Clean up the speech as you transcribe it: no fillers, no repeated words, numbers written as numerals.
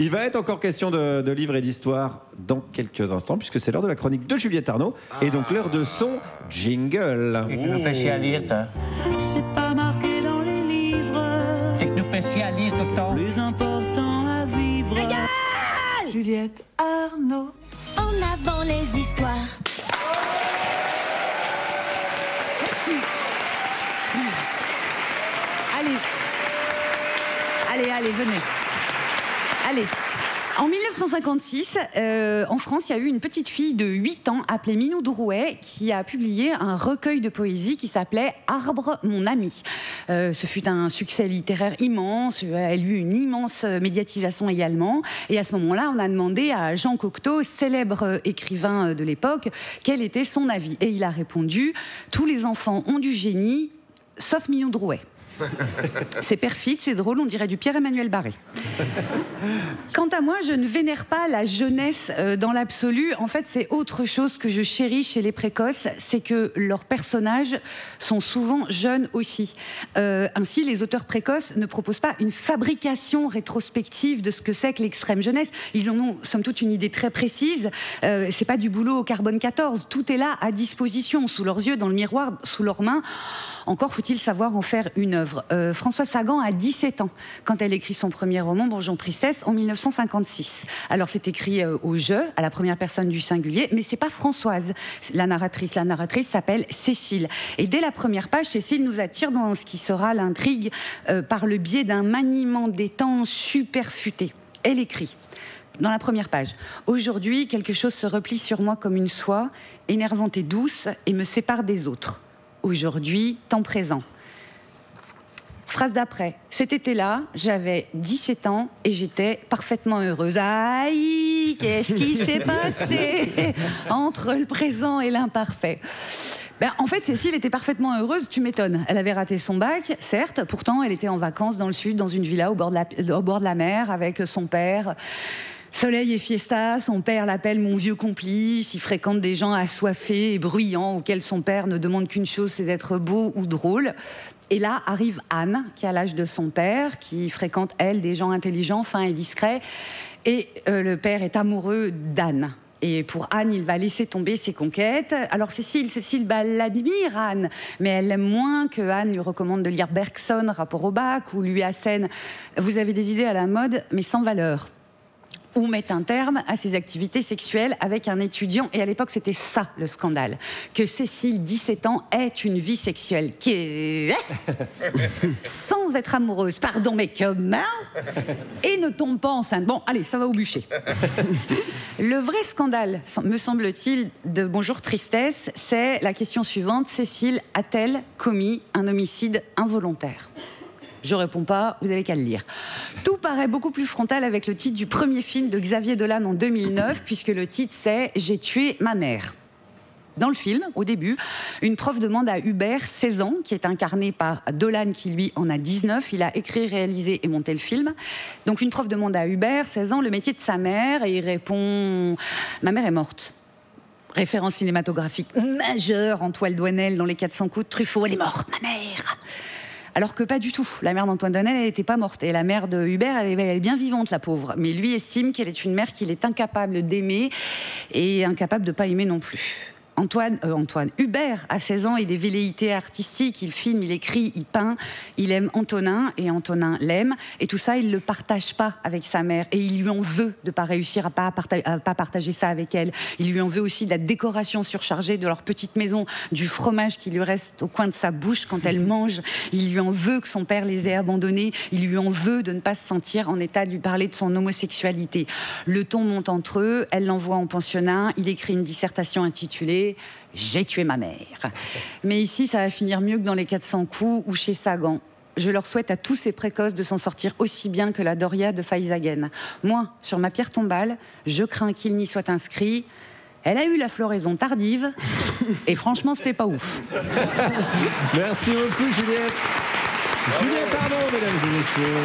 Il va être encore question de livres et d'histoire dans quelques instants, puisque c'est l'heure de la chronique de Juliette Arnaud, et donc l'heure de son jingle. Et tu nous fais chier à lire, toi. C'est pas marqué dans les livres. C'est que tu nous fais chier à lire tout le temps. Plus important à vivre. Juliette Arnaud. En avant les histoires. Allez, venez. Allez. En 1956, en France, il y a eu une petite fille de 8 ans appelée Minou Drouet qui a publié un recueil de poésie qui s'appelait « Arbre, mon ami ». Ce fut un succès littéraire immense, elle eut une immense médiatisation également. Et à ce moment-là, on a demandé à Jean Cocteau, célèbre écrivain de l'époque, quel était son avis. Et il a répondu « Tous les enfants ont du génie, sauf Minou Drouet ». C'est perfide, c'est drôle, on dirait du Pierre-Emmanuel Barré. Quant à moi, je ne vénère pas la jeunesse dans l'absolu. En fait, c'est autre chose que je chéris chez les précoces, c'est que leurs personnages sont souvent jeunes aussi. Ainsi, les auteurs précoces ne proposent pas une fabrication rétrospective de ce que c'est que l'extrême jeunesse. Ils en ont, somme toute, une idée très précise. C'est pas du boulot au carbone 14. Tout est là à disposition, sous leurs yeux, dans le miroir, sous leurs mains. Encore faut-il savoir en faire une œuvre. Françoise Sagan a 17 ans quand elle écrit son premier roman, Bourgeon Tristesse, en 1956. Alors c'est écrit au jeu, à la première personne du singulier, mais c'est pas Françoise, la narratrice. La narratrice s'appelle Cécile. Et dès la première page, Cécile nous attire dans ce qui sera l'intrigue par le biais d'un maniement des temps super futé. Elle écrit dans la première page: aujourd'hui, quelque chose se replie sur moi comme une soie, énervante et douce, et me sépare des autres. Aujourd'hui, temps présent. Phrase d'après: cet été-là, j'avais 17 ans et j'étais parfaitement heureuse. Aïe, qu'est-ce qui s'est passé entre le présent et l'imparfait? En fait, Cécile était parfaitement heureuse, tu m'étonnes. Elle avait raté son bac, certes, pourtant elle était en vacances dans le sud, dans une villa au bord de la mer, avec son père. Soleil et fiesta, son père l'appelle mon vieux complice, il fréquente des gens assoiffés et bruyants auxquels son père ne demande qu'une chose, c'est d'être beau ou drôle. Et là arrive Anne, qui a l'âge de son père, qui fréquente, elle, des gens intelligents, fins et discrets. Et le père est amoureux d'Anne. Et pour Anne, il va laisser tomber ses conquêtes. Alors Cécile, elle l'admire, Anne, mais elle aime moins que Anne lui recommande de lire Bergson, Rapport au bac, ou lui assène « Vous avez des idées à la mode, mais sans valeur ». Ou mettre un terme à ses activités sexuelles avec un étudiant. Et à l'époque, c'était ça, le scandale. Que Cécile, 17 ans, ait une vie sexuelle qui est... sans être amoureuse. Pardon, mais comment? Et ne tombe pas enceinte. Bon, allez, ça va au bûcher. Le vrai scandale, me semble-t-il, de Bonjour Tristesse, c'est la question suivante. Cécile a-t-elle commis un homicide involontaire? Je réponds pas, vous avez qu'à le lire. Tout paraît beaucoup plus frontal avec le titre du premier film de Xavier Dolan en 2009, puisque le titre c'est « J'ai tué ma mère ». Dans le film, au début, une prof demande à Hubert, 16 ans, qui est incarné par Dolan, qui lui en a 19. Il a écrit, réalisé et monté le film. Donc une prof demande à Hubert, 16 ans, le métier de sa mère, et il répond « Ma mère est morte ». Référence cinématographique majeure en toile Douanel dans Les 400 coups de Truffaut. Elle est morte, ma mère. Alors que pas du tout. La mère d'Antoine Douanel, elle n'était pas morte. Et la mère de Hubert, elle est bien vivante, la pauvre. Mais lui estime qu'elle est une mère qu'il est incapable d'aimer et incapable de ne pas aimer non plus. Hubert, à 16 ans, il a des velléités artistiques, il filme, il écrit, il peint, il aime Antonin, et Antonin l'aime, et tout ça, il ne le partage pas avec sa mère, et il lui en veut de ne pas réussir à pas partager ça avec elle. Il lui en veut aussi de la décoration surchargée de leur petite maison, du fromage qui lui reste au coin de sa bouche quand elle mange. Il lui en veut que son père les ait abandonnés, il lui en veut de ne pas se sentir en état de lui parler de son homosexualité. Le ton monte entre eux, elle l'envoie en pensionnat, il écrit une dissertation intitulée « J'ai tué ma mère ». Mais ici, ça va finir mieux que dans Les 400 coups ou chez Sagan. Je leur souhaite à tous ces précoces de s'en sortir aussi bien que la Doria de Faizagen. Moi, sur ma pierre tombale, je crains qu'il n'y soit inscrit « Elle a eu la floraison tardive et franchement, c'était pas ouf ». Merci beaucoup, Juliette. Juliette Arnaud, mesdames et messieurs.